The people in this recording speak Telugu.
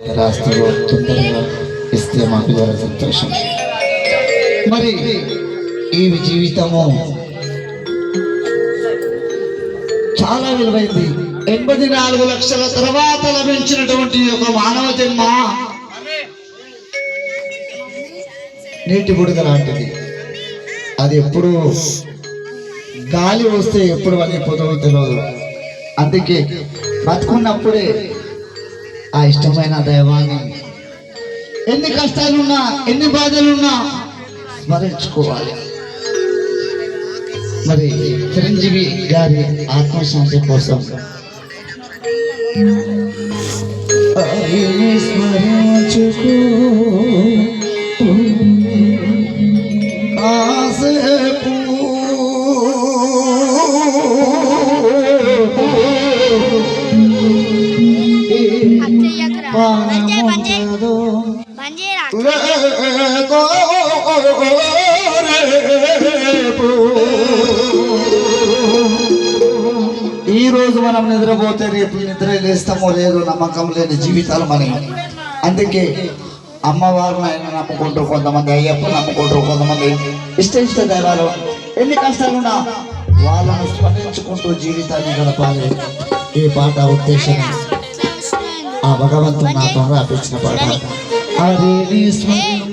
రాష్ట్రంలో తొందరగా ఇస్తే మాకు చాలా సంతోషం. మరి ఈ జీవితము చాలా విలువైంది. 84 లక్షల తర్వాత లభించినటువంటి ఒక మానవ జన్మ నీటి బుడగ లాంటిది. అది ఎప్పుడు గాలి వస్తే ఎప్పుడు వణిపోతుందో తెలియదు. అందుకే బతుకున్నప్పుడే ఆ ఇష్టమైన దైవాన్ని ఎన్ని కష్టాలున్నా ఎన్ని బాధలున్నా స్మరించుకోవాలి. మరి చిరంజీవి గారి ఆత్మశాంతి కోసం స్మరించుకో ఆసేపు ఈ రోజు మనం నిద్రపోతే రేపు నిద్ర లేస్తామో లేదో నమ్మకం లేని జీవితాలు మనకి. అందుకే అమ్మవారిని ఆయన నమ్ముకుంటారు కొంతమంది, అయ్యప్ప నమ్ముకుంటారు కొంతమంది, ఇష్ట దైవాలు. ఎన్ని కష్టాలున్నా వాళ్ళను స్మరించుకుంటూ జీవితాన్ని గడపాలి. ఈ పాట ఉద్దేశం ఆ భగవంతుడు నాతో రాపించిన పాట. హరి స్మరణ